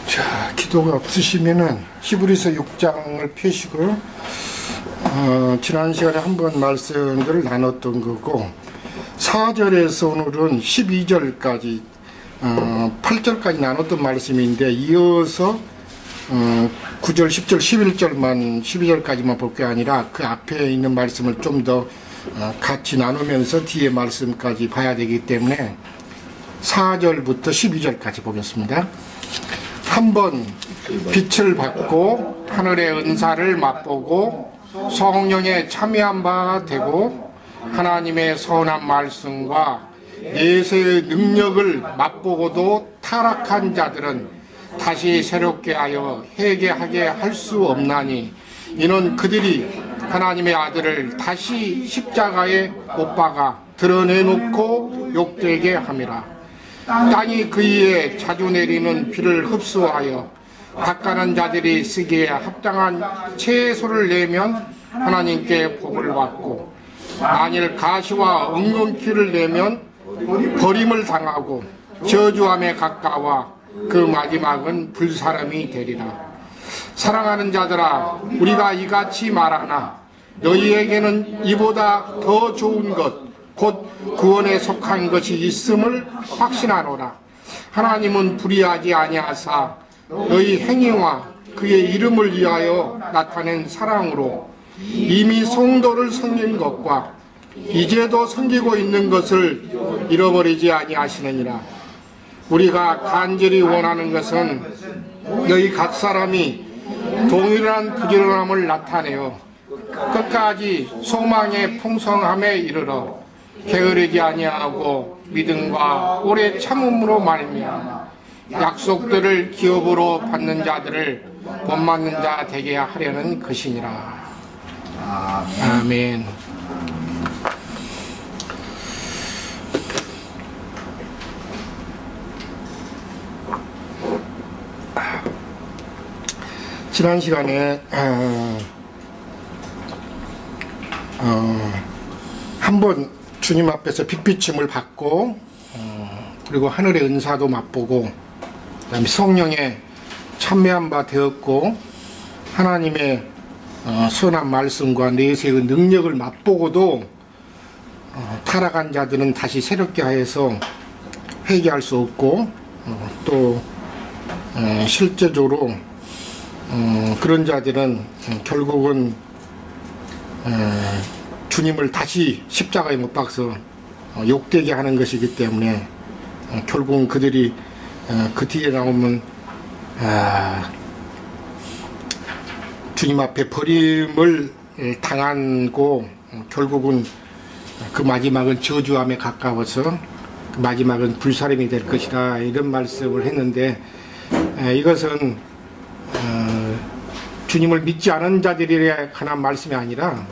자, 기도가 없으시면은 히브리서 6장을 펴시고 지난 시간에 한번 말씀들을 나눴던 거고 4절에서 오늘은 12절까지 8절까지 나눴던 말씀인데 이어서 9절, 10절, 11절만 12절까지만 볼 게 아니라 그 앞에 있는 말씀을 좀 더 같이 나누면서 뒤에 말씀까지 봐야 되기 때문에 4절부터 12절까지 보겠습니다. 한번 빛을 받고 하늘의 은사를 맛보고 성령에 참여한 바 되고 하나님의 선한 말씀과 예수의 능력을 맛보고도 타락한 자들은 다시 새롭게 하여 회개하게 할 수 없나니 이는 그들이 하나님의 아들을 다시 십자가에 못 박아 드러내놓고 욕되게 함이라. 땅이 그이에 자주 내리는 비를 흡수하여 갓가는 자들이 쓰기에 합당한 채소를 내면 하나님께 복을 받고 만일 가시와 엉겅퀴를 내면 버림을 당하고 저주함에 가까워 그 마지막은 불사람이 되리라. 사랑하는 자들아, 우리가 이같이 말하나 너희에게는 이보다 더 좋은 것 곧 구원에 속한 것이 있음을 확신하노라. 하나님은 불의하지 아니하사 너희 행위와 그의 이름을 위하여 나타낸 사랑으로 이미 성도를 섬긴 것과 이제도 섬기고 있는 것을 잃어버리지 아니하시느니라. 우리가 간절히 원하는 것은 너희 각 사람이 동일한 부지런함을 나타내어 끝까지 소망의 풍성함에 이르러 게으르지 아니하고 믿음과 오래 참음으로 말미암아 약속들을 기업으로 받는 자들을 본받는 자 되게 하려는 것이니라. 아멘. 지난 시간에 한번 주님 앞에서 빛비침을 받고 그리고 하늘의 은사도 맛보고 그다음에 성령에 참여한 바 되었고 하나님의 선한 말씀과 내세의 능력을 맛보고도 타락한 자들은 다시 새롭게 하여서 회개할 수 없고 또 실제적으로 그런 자들은 결국은 주님을 다시 십자가에 못 박서 욕되게 하는 것이기 때문에 결국은 그들이 그 뒤에 나오면 주님 앞에 버림을 당하고 결국은 그 마지막은 저주함에 가까워서 그 마지막은 불사름이 될 것이다 이런 말씀을 했는데 이것은 주님을 믿지 않은 자들에 관한 말씀이 아니라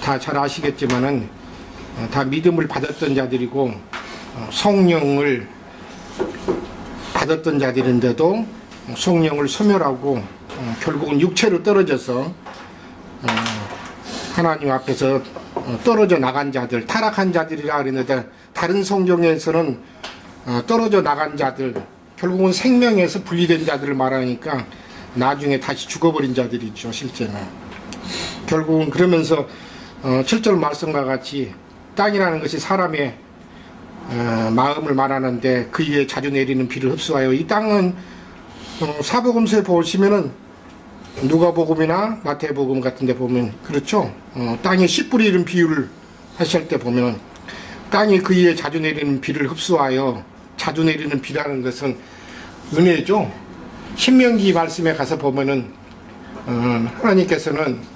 다 잘 아시겠지만은 다 믿음을 받았던 자들이고 성령을 받았던 자들인데도 성령을 소멸하고 결국은 육체로 떨어져서 하나님 앞에서 떨어져 나간 자들, 타락한 자들이라 그랬는데 다른 성경에서는 떨어져 나간 자들, 결국은 생명에서 분리된 자들을 말하니까 나중에 다시 죽어버린 자들이죠, 실제는. 결국은 그러면서 7절 말씀과 같이 땅이라는 것이 사람의 마음을 말하는데 그 위에 자주 내리는 비를 흡수하여 이 땅은 사복음서에 보시면은 누가복음이나 마태복음 같은 데 보면 그렇죠. 땅에 씨 뿌리는 비유를 하실 때 보면 땅이 그 위에 자주 내리는 비를 흡수하여 자주 내리는 비라는 것은 은혜죠. 신명기 말씀에 가서 보면은 하나님께서는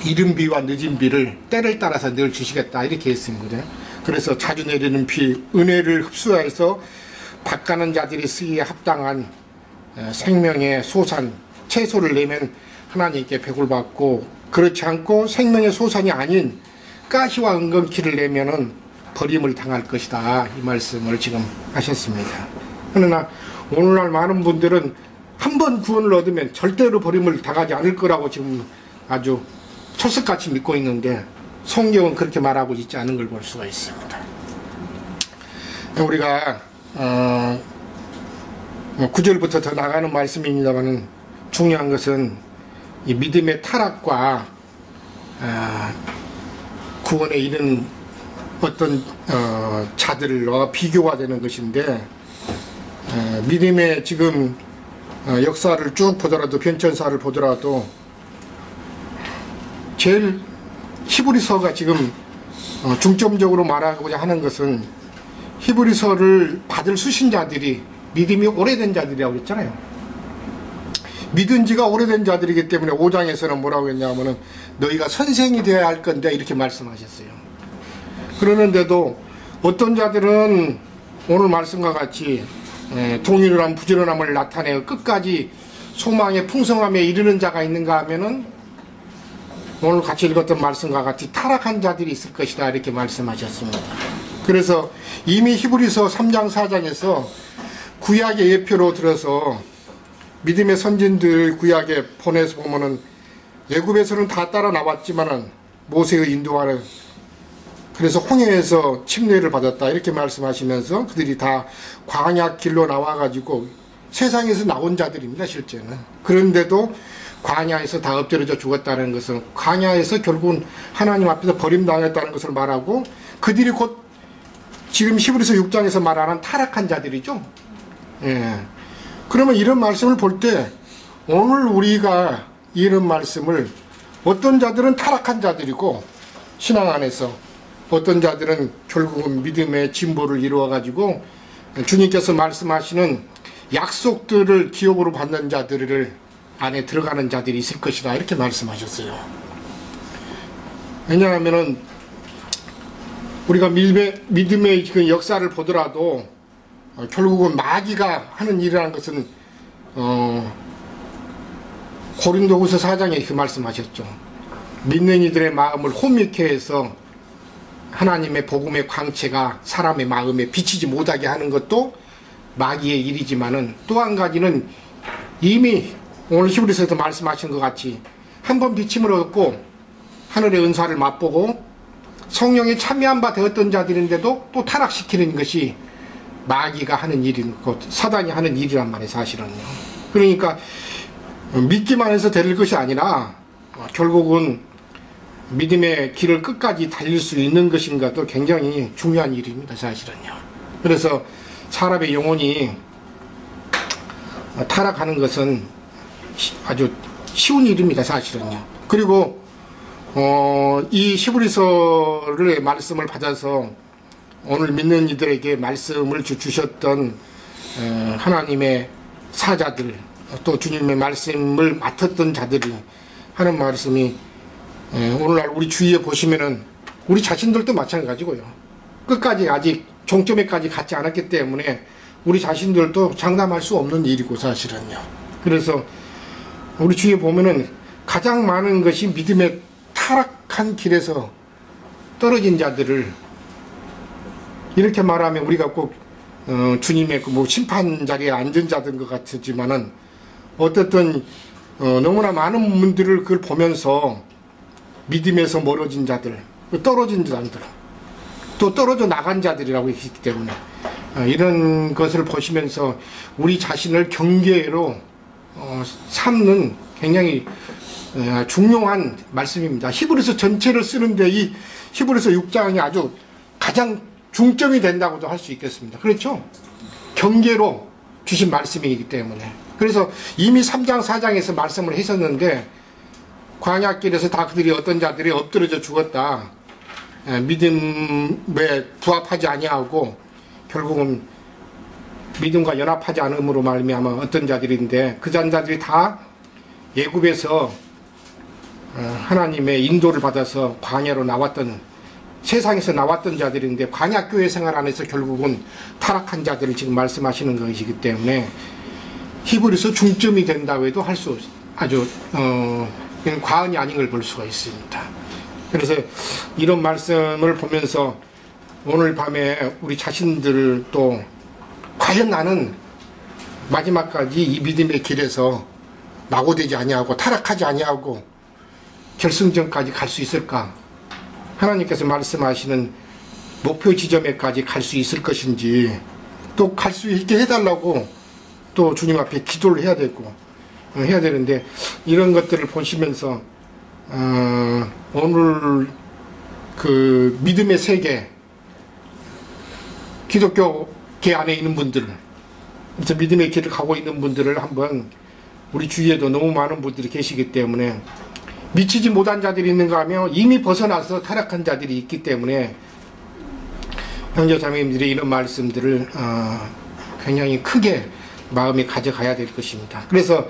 이른 비와 늦은 비를 때를 따라서 늘 주시겠다 이렇게 했습니다. 그래서 자주 내리는 비, 은혜를 흡수해서 밭가는 자들이 쓰기에 합당한 생명의 소산, 채소를 내면 하나님께 백을 받고 그렇지 않고 생명의 소산이 아닌 가시와 엉겅퀴를 내면은 버림을 당할 것이다 이 말씀을 지금 하셨습니다. 그러나 오늘날 많은 분들은 한 번 구원을 얻으면 절대로 버림을 당하지 않을 거라고 지금 아주 철석같이 믿고 있는데 성경은 그렇게 말하고 있지 않은 걸 볼 수가 있습니다. 우리가 9절부터 더 나가는 말씀입니다만 중요한 것은 이 믿음의 타락과 구원에 이른 어떤 자들과 비교가 되는 것인데, 믿음의 지금 역사를 쭉 보더라도, 변천사를 보더라도 제일 히브리서가 지금 중점적으로 말하고자 하는 것은, 히브리서를 받을 수신자들이 믿음이 오래된 자들이라고 했잖아요. 믿은 지가 오래된 자들이기 때문에 5장에서는 뭐라고 했냐면은 너희가 선생이 되어야 할 건데 이렇게 말씀하셨어요. 그러는데도 어떤 자들은 오늘 말씀과 같이 동일한 부지런함을 나타내어 끝까지 소망의 풍성함에 이르는 자가 있는가 하면은 오늘 같이 읽었던 말씀과 같이 타락한 자들이 있을 것이다 이렇게 말씀하셨습니다. 그래서 이미 히브리서 3장 4장에서 구약의 예표로 들어서 믿음의 선진들 구약에 보내서 보면은 애굽에서는 다 따라 나왔지만은 모세의 인도하는, 그래서 홍해에서 침례를 받았다 이렇게 말씀하시면서 그들이 다 광야 길로 나와가지고 세상에서 나온 자들입니다 실제는. 그런데도 광야에서 다 엎드려져 죽었다는 것은 광야에서 결국은 하나님 앞에서 버림당했다는 것을 말하고, 그들이 곧 지금 히브리서 6장에서 말하는 타락한 자들이죠. 예. 그러면 이런 말씀을 볼 때 오늘 우리가 이런 말씀을, 어떤 자들은 타락한 자들이고 신앙 안에서, 어떤 자들은 결국은 믿음의 진보를 이루어 가지고 주님께서 말씀하시는 약속들을 기업으로 받는 자들을 안에 들어가는 자들이 있을 것이다 이렇게 말씀하셨어요. 왜냐하면은 우리가 믿음의 그 역사를 보더라도 결국은 마귀가 하는 일이라는 것은 고린도후서 4장에 이렇게 말씀하셨죠. 믿는 이들의 마음을 혼미케 해서 하나님의 복음의 광채가 사람의 마음에 비치지 못하게 하는 것도 마귀의 일이지만은, 또 한 가지는 이미 오늘 히브리서에서 말씀하신 것 같이 한번 비침을 얻고 하늘의 은사를 맛보고 성령에 참여한 바 되었던 자들인데도 또 타락시키는 것이 마귀가 하는 일인 것, 사단이 하는 일이란 말이에요 사실은요. 그러니까 믿기만 해서 될 것이 아니라 결국은 믿음의 길을 끝까지 달릴 수 있는 것인가도 굉장히 중요한 일입니다 사실은요. 그래서 사람의 영혼이 타락하는 것은 아주 쉬운 일입니다 사실은요. 그리고 이 히브리서의 말씀을 받아서 오늘 믿는 이들에게 말씀을 주셨던 하나님의 사자들, 또 주님의 말씀을 맡았던 자들이 하는 말씀이, 오늘날 우리 주위에 보시면은 우리 자신들도 마찬가지고요. 끝까지 아직 종점에까지 갔지 않았기 때문에 우리 자신들도 장담할 수 없는 일이고 사실은요. 그래서 우리 주위에 보면은 가장 많은 것이 믿음의 타락한 길에서 떨어진 자들을, 이렇게 말하면 우리가 꼭 주님의 그 뭐 심판 자리에 앉은 자든 것 같지만은, 어떻든 너무나 많은 분들을 그걸 보면서 믿음에서 멀어진 자들, 떨어진 자들, 또 떨어져 나간 자들이라고 했기 때문에 이런 것을 보시면서 우리 자신을 경계로 삼는 굉장히 중요한 말씀입니다. 히브리서 전체를 쓰는데 이 히브리서 6장이 아주 가장 중점이 된다고도 할 수 있겠습니다. 그렇죠? 경계로 주신 말씀이기 때문에. 그래서 이미 3장 4장에서 말씀을 했었는데, 광야길에서 다 그들이 어떤 자들이 엎드려져 죽었다, 믿음에 부합하지 아니하고 결국은 믿음과 연합하지 않음으로 말미암아 어떤 자들인데, 그 자들이 다 애굽에서 하나님의 인도를 받아서 광야로 나왔던, 세상에서 나왔던 자들인데 광야교회 생활 안에서 결국은 타락한 자들을 지금 말씀하시는 것이기 때문에 히브리서 중점이 된다고 해도 할 수 아주 과언이 아닌 걸 볼 수가 있습니다. 그래서 이런 말씀을 보면서 오늘 밤에 우리 자신들도 과연 나는 마지막까지 이 믿음의 길에서 낙오되지 아니하고 타락하지 아니하고 결승전까지 갈 수 있을까? 하나님께서 말씀하시는 목표 지점에까지 갈 수 있을 것인지, 또 갈 수 있게 해달라고 또 주님 앞에 기도를 해야 되고 해야 되는데, 이런 것들을 보시면서 오늘 그 믿음의 세계, 기독교계 안에 있는 분들, 그래서 믿음의 길을 가고 있는 분들을 한번, 우리 주위에도 너무 많은 분들이 계시기 때문에, 미치지 못한 자들이 있는가 하면 이미 벗어나서 타락한 자들이 있기 때문에, 형제 자매님들이 이런 말씀들을 굉장히 크게 마음에 가져가야 될 것입니다. 그래서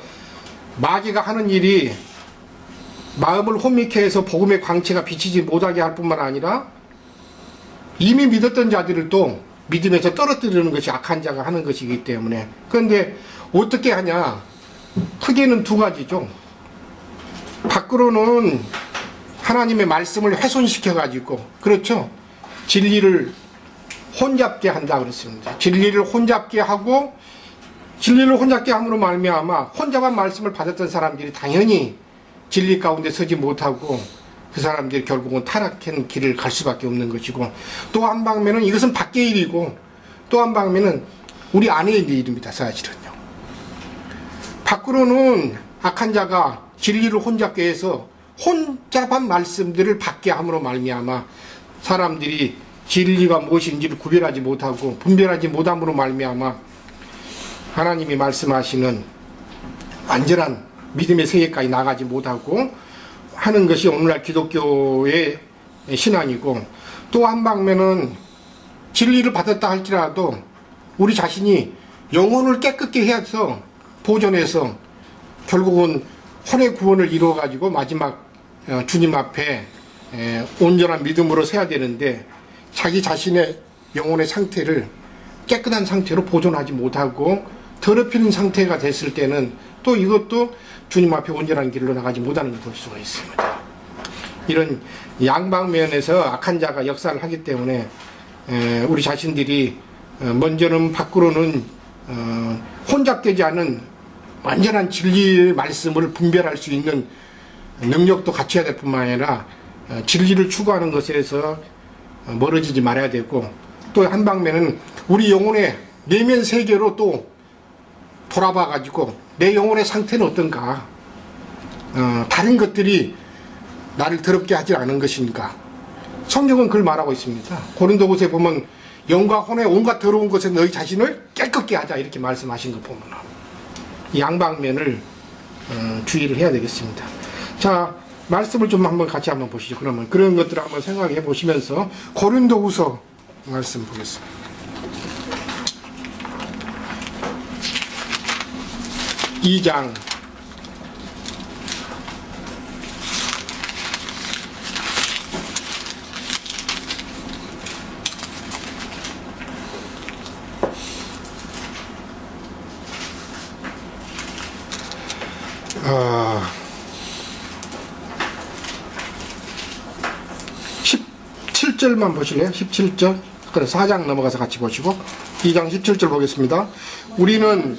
마귀가 하는 일이 마음을 혼미케 해서 복음의 광채가 비치지 못하게 할 뿐만 아니라, 이미 믿었던 자들을 또 믿음에서 떨어뜨리는 것이 악한 자가 하는 것이기 때문에. 그런데 어떻게 하냐, 크게는 두 가지죠. 밖으로는 하나님의 말씀을 훼손시켜 가지고, 그렇죠, 진리를 혼잡게 한다 그랬습니다. 진리를 혼잡게 하고, 진리를 혼잡게 함으로 말미암아 혼잡한 말씀을 받았던 사람들이 당연히 진리 가운데 서지 못하고, 그 사람들이 결국은 타락한 길을 갈 수밖에 없는 것이고, 또 한 방면은 이것은 밖의 일이고, 또 한 방면은 우리 안에 있는 일입니다. 사실은요, 밖으로는 악한 자가 진리를 혼잡게 해서 혼잡한 말씀들을 받게 함으로 말미암아 사람들이 진리가 무엇인지를 구별하지 못하고 분별하지 못함으로 말미암아 하나님이 말씀하시는 완전한 믿음의 세계까지 나가지 못하고 하는 것이 오늘날 기독교의 신앙이고, 또 한 방면은 진리를 받았다 할지라도 우리 자신이 영혼을 깨끗게 해서 보존해서 결국은 혼의 구원을 이루어 가지고 마지막 주님 앞에 온전한 믿음으로 서야 되는데, 자기 자신의 영혼의 상태를 깨끗한 상태로 보존하지 못하고 더럽히는 상태가 됐을 때는 또 이것도 주님 앞에 온전한 길로 나가지 못하는 걸 볼 수가 있습니다. 이런 양방면에서 악한 자가 역사를 하기 때문에 우리 자신들이 먼저는 밖으로는 혼잡되지 않은 완전한 진리의 말씀을 분별할 수 있는 능력도 갖춰야 될 뿐만 아니라 진리를 추구하는 것에서 멀어지지 말아야 되고, 또 한 방면은 우리 영혼의 내면 세계로 또 돌아봐 가지고 내 영혼의 상태는 어떤가, 다른 것들이 나를 더럽게 하지 않은 것인가. 성경은 그걸 말하고 있습니다. 고린도후서에 보면 영과 혼의 온갖 더러운 것에 너희 자신을 깨끗게 하자, 이렇게 말씀하신 거 보면 이 양방면을 주의를 해야 되겠습니다. 자, 말씀을 좀 한번 같이 한번 보시죠. 그러면 그런 것들을 한번 생각해 보시면서 고린도후서 말씀 보겠습니다. 2장 17절만 보실래요? 17절. 그래, 4장 넘어가서 같이 보시고 2장 17절 보겠습니다. 우리는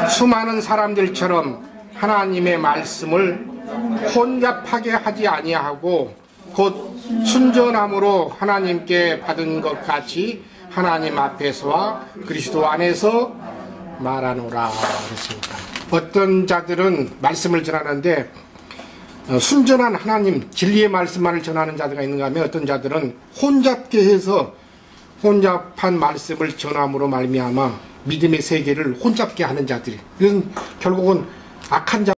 수많은 사람들처럼 하나님의 말씀을 혼잡하게 하지 아니하고 곧 순전함으로 하나님께 받은 것 같이 하나님 앞에서와 그리스도 안에서 말하노라 그랬습니다. 어떤 자들은 말씀을 전하는데 순전한 하나님 진리의 말씀만을 전하는 자들가 있는가 하면, 어떤 자들은 혼잡게 해서 혼잡한 말씀을 전함으로 말미암아 믿음의 세계를 혼잡게 하는 자들이, 이건 결국은 악한 자